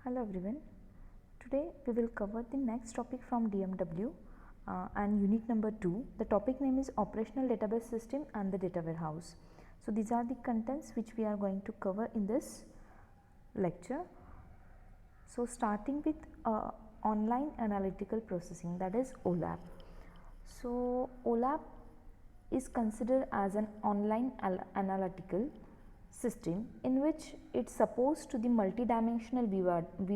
Hello everyone. Today we will cover the next topic from DMW and unit number 2. The topic name is Operational Database System and the Data Warehouse. So these are the contents which we are going to cover in this lecture. So starting with Online Analytical Processing, that is OLAP. So OLAP is considered as an online analytical system in which it supposed to the multidimensional view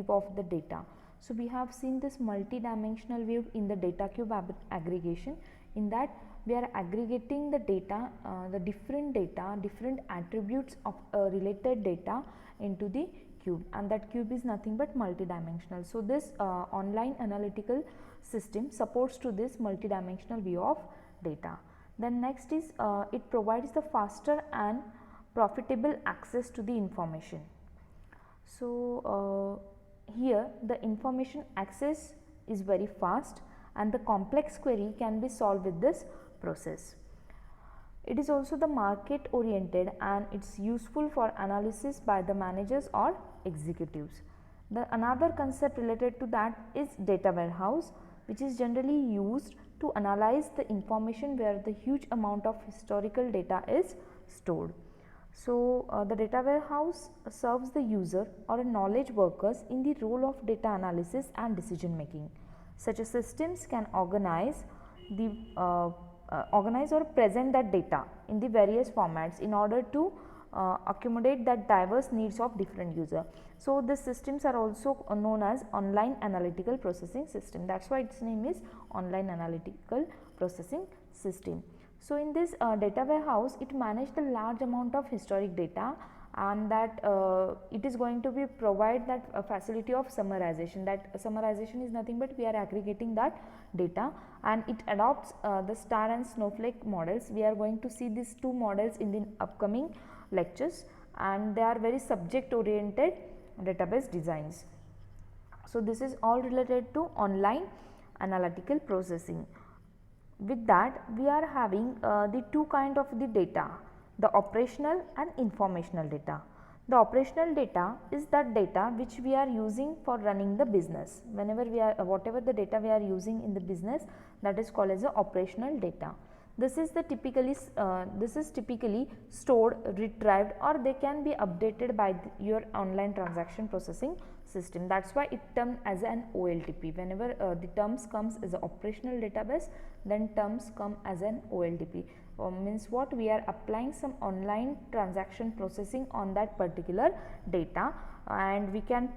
of the data. So we have seen this multidimensional view in the data cube aggregation. In that we are aggregating the data, the different attributes of related data into the cube, and that cube is nothing but multidimensional. So this online analytical system supports to this multidimensional view of data. Then next is it provides the faster and profitable access to the information. So here the information access is very fast and the complex query can be solved with this process. It is also the market oriented and it's useful for analysis by the managers or executives. The another concept related to that is data warehouse, which is generally used to analyze the information where the huge amount of historical data is stored. So the data warehouse serves the user or knowledge workers in the role of data analysis and decision making. Such systems can organize or present that data in the various formats in order to accommodate that diverse needs of different user. So these systems are also known as online analytical processing system. That's why its name is online analytical processing system. So in this data warehouse, it manages the large amount of historic data, and that it is going to be provide that facility of summarization. That summarization is nothing but we are aggregating that data, and it adopts the star and snowflake models. We are going to see these two models in the upcoming lectures, and they are very subject oriented database designs. So this is all related to online analytical processing. With that, we are having the two kind of the data, the operational and informational data. The operational data is that data which we are using for running the business. Whenever we are whatever the data we are using in the business, that is called as the operational data. This is typically stored, retrieved, or they can be updated by your online transaction processing system. That's why it termed as an OLTP. Whenever the terms comes as an operational database, then terms come as an OLTP. Means what, we are applying some online transaction processing on that particular data, and we can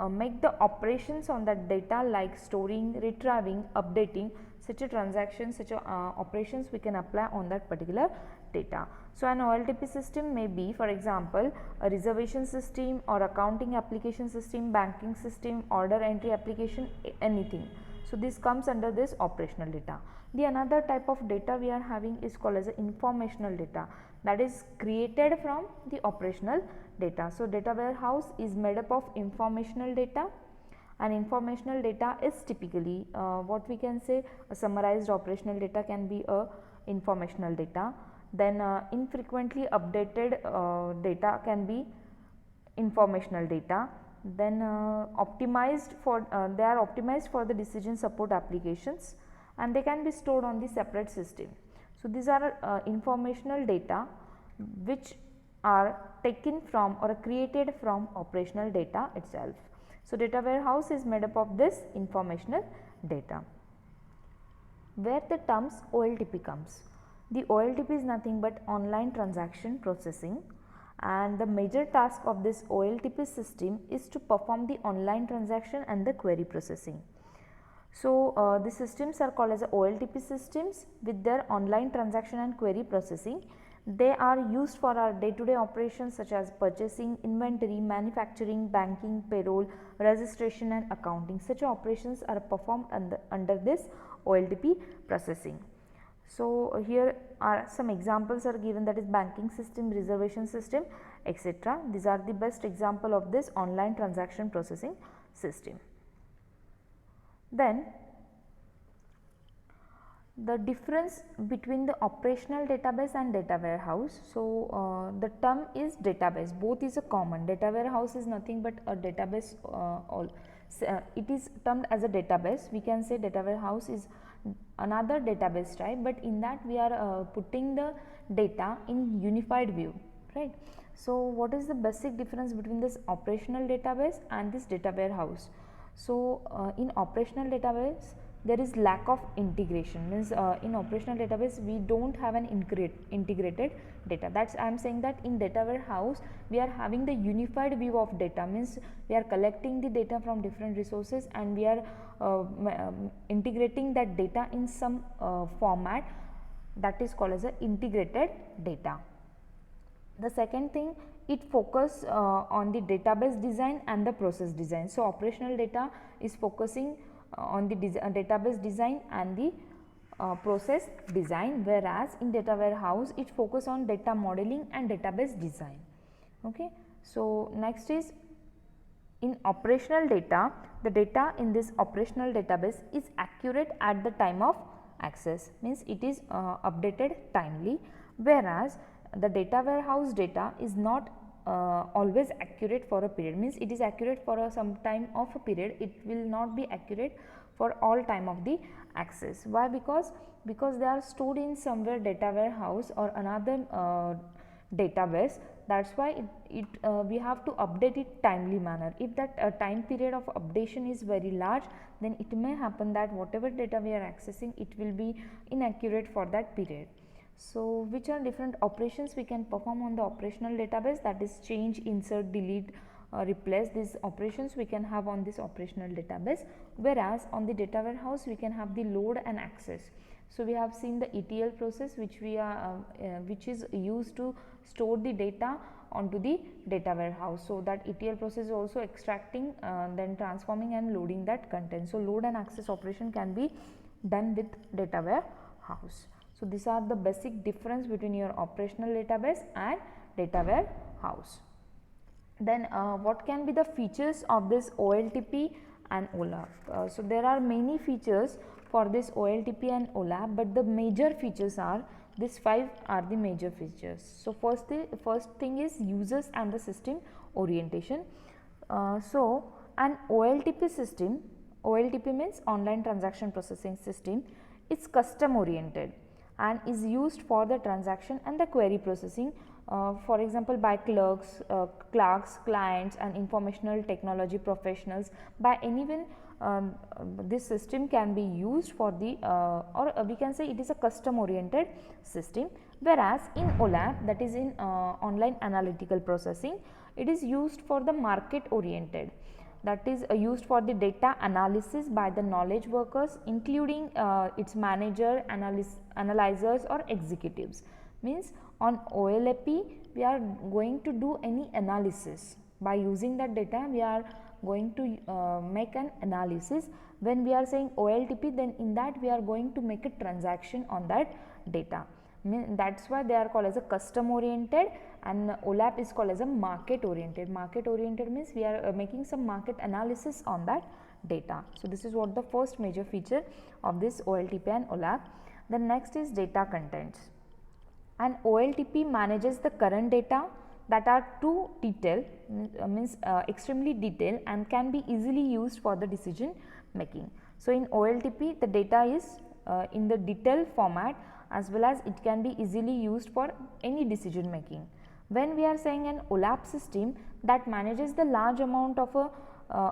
make the operations on that data like storing, retrieving, updating. Such a transaction, such a operations we can apply on that particular data. So an OLTP system may be, for example, a reservation system or accounting application system, banking system, order entry application, anything. So this comes under this operational data. The another type of data we are having is called as informational data, that is created from the operational data. So data warehouse is made up of informational data, and informational data is typically what we can say, a summarized operational data can be a informational data. Then infrequently updated data can be informational data. Then optimized for they are optimized for the decision support applications, and they can be stored on the separate system. So these are informational data which are taken from or created from operational data itself. So data warehouse is made up of this informational data. Where the terms OLTP comes. The OLTP is nothing but online transaction processing, and the major task of this OLTP system is to perform the online transaction and the query processing. So the systems are called as OLTP systems with their online transaction and query processing. They are used for our day-to-day operations such as purchasing, inventory, manufacturing, banking, payroll, registration and accounting. Such operations are performed under this OLTP processing. So here are some examples are given, that is banking system, reservation system, etc. These are the best example of this online transaction processing system. Then The difference between the operational database and data warehouse. So, the term is database, both is a common. Data warehouse is nothing but a database, it is termed as a database. We can say data warehouse is another database type, but in that we are putting the data in unified view, right. So, what is the basic difference between this operational database and this data warehouse? So, in operational database there is lack of integration, means in operational database we do not have an integrated data. That is I am saying that in data warehouse we are having the unified view of data, means we are collecting the data from different resources and we are integrating that data in some format, that is called as a integrated data. The second thing, it focus on the database design and the process design. So, operational data is focusing on the database design and the process design, whereas in data warehouse it focus on data modeling and database design. Okay. So, next is in operational data, the data in this operational database is accurate at the time of access, means it is updated timely, whereas the data warehouse data is not always accurate for a period, means it is accurate for some time of a period, it will not be accurate for all time of the access. Why? Because they are stored in somewhere data warehouse or another database, that is why we have to update it timely manner. If that time period of updation is very large, then it may happen that whatever data we are accessing, it will be inaccurate for that period. So, which are different operations we can perform on the operational database, that is change, insert, delete, replace. These operations we can have on this operational database, whereas on the data warehouse we can have the load and access. So, we have seen the ETL process which which is used to store the data onto the data warehouse. So, that ETL process is also extracting, then transforming and loading that content. So, load and access operation can be done with data warehouse. So, these are the basic difference between your operational database and data warehouse. Then what can be the features of this OLTP and OLAP? So, there are many features for this OLTP and OLAP, but the major features are, these 5 are the major features. So, first thing is users and the system orientation. So, an OLTP system, OLTP means online transaction processing system, is custom oriented and is used for the transaction and the query processing, for example by clerks, clients and informational technology professionals. By anyone, this system can be used for the or we can say it is a custom oriented system, whereas in OLAP, that is in online analytical processing, it is used for the market oriented, that is used for the data analysis by the knowledge workers, including its manager, analyzers or executives. Means on OLAP we are going to do any analysis by using that data, we are going to make an analysis. When we are saying OLTP, then in that we are going to make a transaction on that data. That is why they are called as a custom oriented, and OLAP is called as a market oriented. Market oriented means we are making some market analysis on that data. So, this is what the first major feature of this OLTP and OLAP. The next is data contents. An OLTP manages the current data that are too detailed, means extremely detailed and can be easily used for the decision making. So, in OLTP the data is in the detailed format, as well as it can be easily used for any decision making. When we are saying an OLAP system that manages the large amount of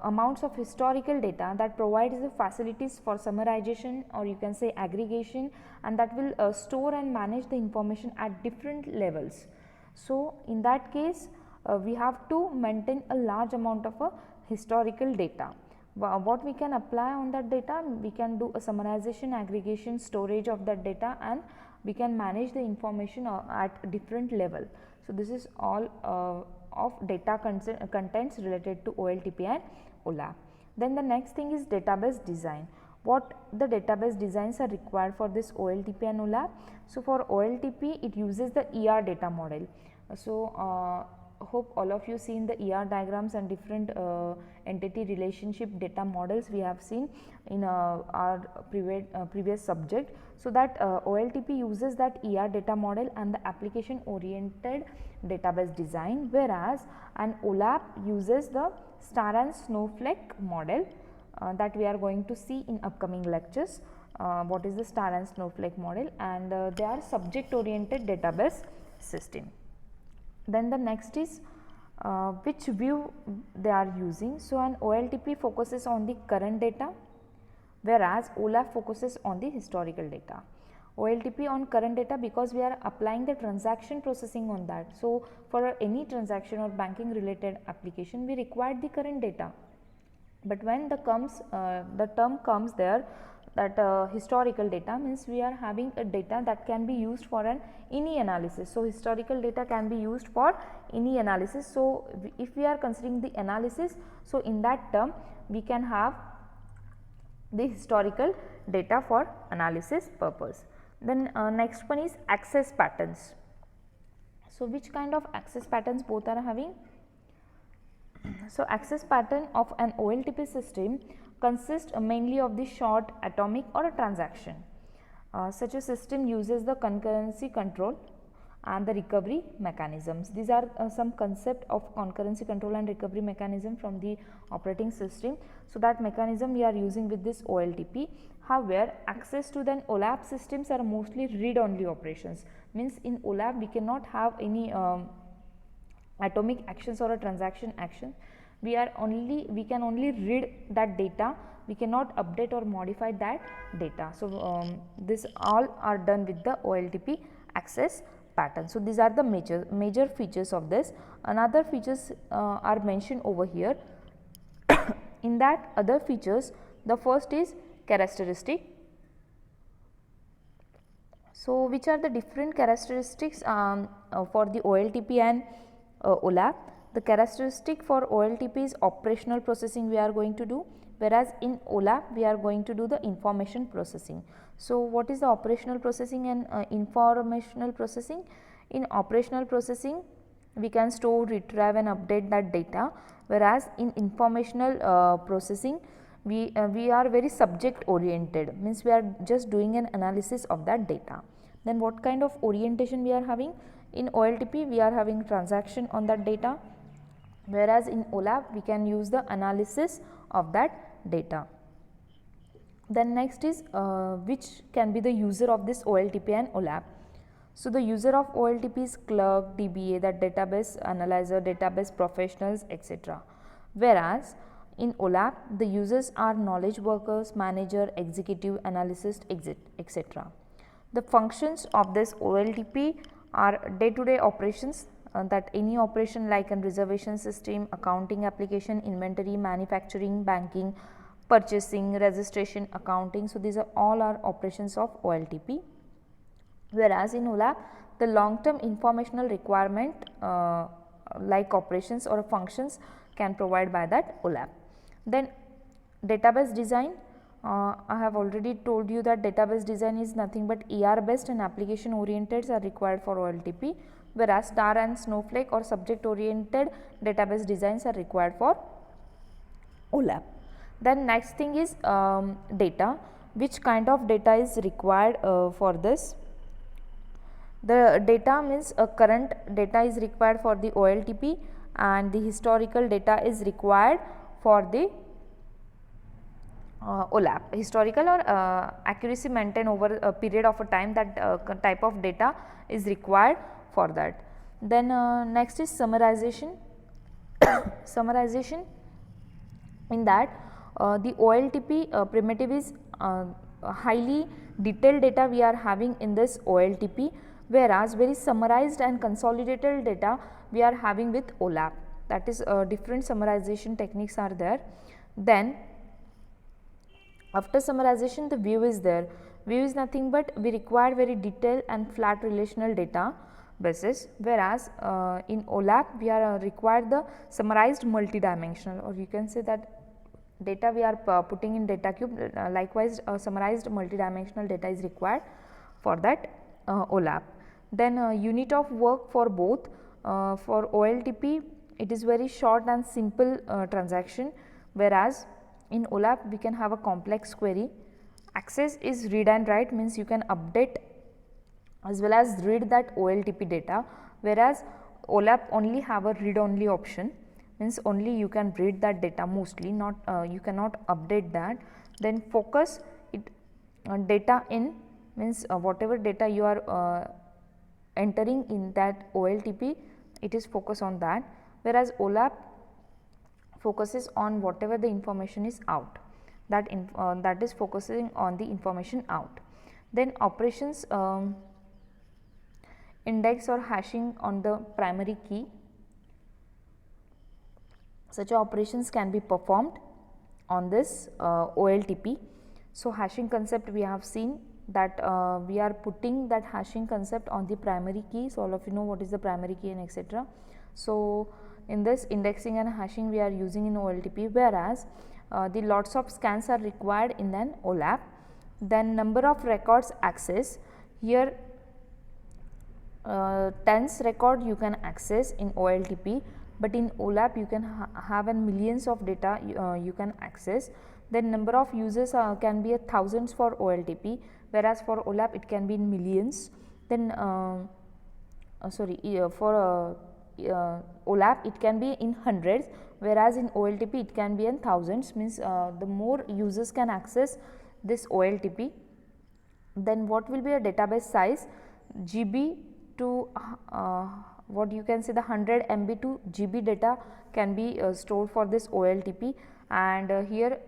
amounts of historical data, that provides the facilities for summarization or you can say aggregation, and that will store and manage the information at different levels. So, in that case we have to maintain a large amount of historical data. What we can apply on that data, we can do a summarization, aggregation, storage of that data, and we can manage the information at different level. So, this is all of data contents related to OLTP and OLAP. Then the next thing is database design. What the database designs are required for this OLTP and OLAP? So, for OLTP it uses the ER data model. So, hope all of you seen the ER diagrams and different entity relationship data models we have seen in our previous subject. So, that OLTP uses that ER data model and the application oriented database design, whereas an OLAP uses the star and snowflake model that we are going to see in upcoming lectures. What is the star and snowflake model, and they are subject oriented database system. Then the next is which view they are using. So, an OLTP focuses on the current data, whereas OLAP focuses on the historical data. OLTP on current data because we are applying the transaction processing on that. So, for any transaction or banking related application we require the current data, but when the term comes there that historical data means we are having a data that can be used for an any analysis. So, historical data can be used for any analysis. So, if we are considering the analysis, so in that term we can have the historical data for analysis purpose. Then next one is access patterns. So, which kind of access patterns both are having? So, access pattern of an OLTP system consists mainly of the short atomic or a transaction. Such a system uses the concurrency control and the recovery mechanisms. These are some concept of concurrency control and recovery mechanism from the operating system. So, that mechanism we are using with this OLTP. However, access to the OLAP systems are mostly read only operations, means in OLAP we cannot have any atomic actions or a transaction action. We can only read that data, we cannot update or modify that data. So, this all are done with the OLTP access pattern. So, these are the major features of this. Another features are mentioned over here. In that other features, the first is characteristic. So, which are the different characteristics for the OLTP and OLAP? The characteristic for OLTP is operational processing we are going to do, whereas in OLAP we are going to do the information processing. So, what is the operational processing and informational processing? In operational processing we can store, retrieve and update that data, whereas in informational processing we are very subject oriented, means we are just doing an analysis of that data. Then what kind of orientation we are having? In OLTP we are having transaction on that data, whereas in OLAP we can use the analysis of that data. Then next is which can be the user of this OLTP and OLAP. So, the user of OLTP is clerk, DBA, that database analyzer, database professionals, etc. Whereas in OLAP the users are knowledge workers, manager, executive, analyst, etc. The functions of this OLTP are day-to-day operations, that any operation like a reservation system, accounting application, inventory, manufacturing, banking, purchasing, registration, accounting. So, these are all our operations of OLTP. Whereas in OLAP the long term informational requirement like operations or functions can provide by that OLAP. Then database design, I have already told you that database design is nothing but ER based and application oriented are required for OLTP, whereas star and snowflake or subject oriented database designs are required for OLAP. Then next thing is data. Which kind of data is required for this? The data means current data is required for the OLTP and the historical data is required for the OLAP. Historical or accuracy maintained over a period of a time, that type of data is required for that. Then next is summarization. Summarization, in that the OLTP primitive is highly detailed data we are having in this OLTP, whereas very summarized and consolidated data we are having with OLAP, that is different summarization techniques are there. Then after summarization the view is there. View is nothing but we require very detailed and flat relational data basis, whereas in OLAP we are required the summarized multidimensional, or you can say that data we are putting in data cube, likewise summarized multidimensional data is required for that OLAP. Then unit of work for both For OLTP, it is very short and simple transaction, whereas in OLAP we can have a complex query. Access is read and write, means you can update as well as read that OLTP data, whereas OLAP only have a read only option, means only you can read that data mostly, not you cannot update that. Then focus it data in, means whatever data you are entering in that OLTP, it is focus on that, whereas OLAP focuses on whatever the information is out, that that is focusing on the information out. Then operations, index or hashing on the primary key. Such operations can be performed on this OLTP. So, hashing concept we have seen that we are putting that hashing concept on the primary key. So, all of you know what is the primary key and etc. So, in this indexing and hashing we are using in OLTP, whereas the lots of scans are required in an OLAP. Then number of records access, here tens record you can access in OLTP, but in OLAP you can have millions of data you can access. Then number of users can be thousands for OLTP, whereas for OLAP it can be in millions. Then for OLAP it can be in hundreds, whereas in OLTP it can be in thousands, means the more users can access this OLTP. Then what will be a database size? GB to what you can say the 100 MB to GB data can be stored for this OLTP, and here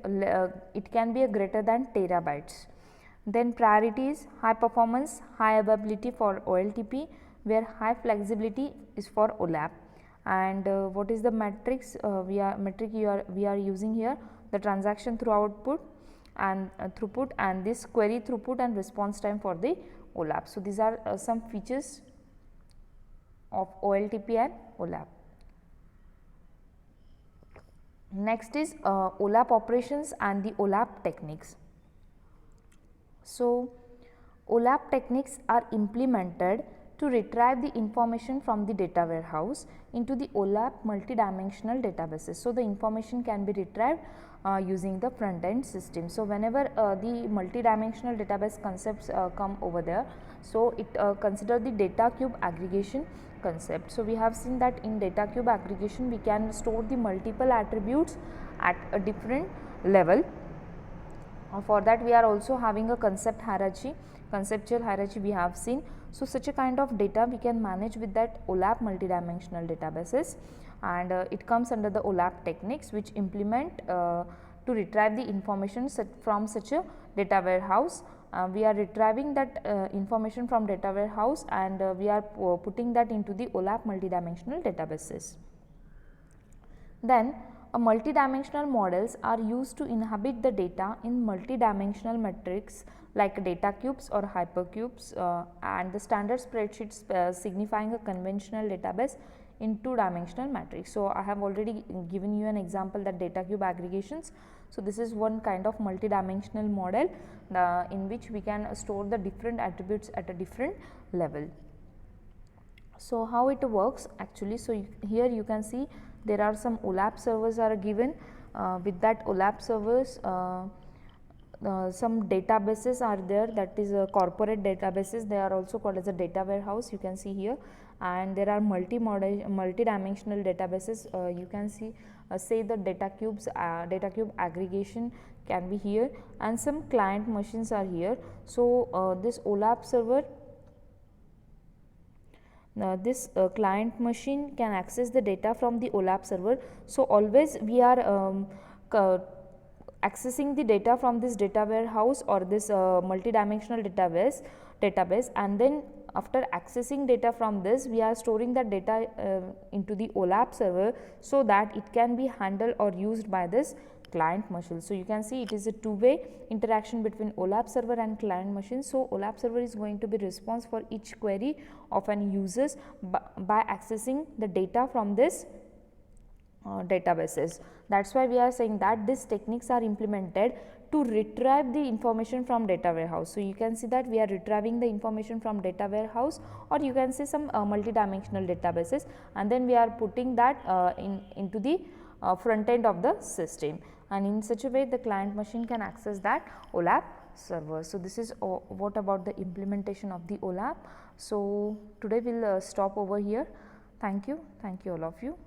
it can be greater than terabytes. Then priorities, high performance, high availability for OLTP, where high flexibility is for OLAP. And what is the metrics we are using here? The transaction through output and throughput, and this query throughput and response time for the OLAP. So, these are some features of OLTP and OLAP. Next is OLAP operations and the OLAP techniques. So, OLAP techniques are implemented to retrieve the information from the data warehouse into the OLAP multidimensional databases. So, the information can be retrieved using the front end system. So, whenever the multidimensional database concepts come over there, so it consider the data cube aggregation concept. So, we have seen that in data cube aggregation we can store the multiple attributes at a different level. For that we are also having a conceptual hierarchy we have seen. So, such a kind of data we can manage with that OLAP multidimensional databases, and it comes under the OLAP techniques which implement to retrieve the information from such a data warehouse. We are retrieving that information from data warehouse, and we are putting that into the OLAP multidimensional databases. Then multidimensional models are used to inhabit the data in multidimensional metrics like data cubes or hypercubes, and the standard spreadsheets signifying a conventional database in two-dimensional matrix. So, I have already given you an example, that data cube aggregations. So, this is one kind of multidimensional model in which we can store the different attributes at a different level. So, how it works actually? So, here you can see there are some OLAP servers are given. With that OLAP servers, some databases are there, that is corporate databases. They are also called as a data warehouse, you can see here, and there are multi-dimensional databases. You can see say the data cube aggregation can be here, and some client machines are here. So, this OLAP server, this client machine can access the data from the OLAP server. So, always we are accessing the data from this data warehouse or this multidimensional database, and then after accessing data from this, we are storing that data into the OLAP server, so that it can be handled or used by this client machine. So, you can see it is a two-way interaction between OLAP server and client machine. So, OLAP server is going to be response for each query of an users by accessing the data from this databases. That's why we are saying that these techniques are implemented to retrieve the information from data warehouse. So, you can see that we are retrieving the information from data warehouse, or you can see some multi-dimensional databases, and then we are putting that into the front end of the system, and in such a way the client machine can access that OLAP server. So, this is what about the implementation of the OLAP. So, today we will stop over here. Thank you all of you.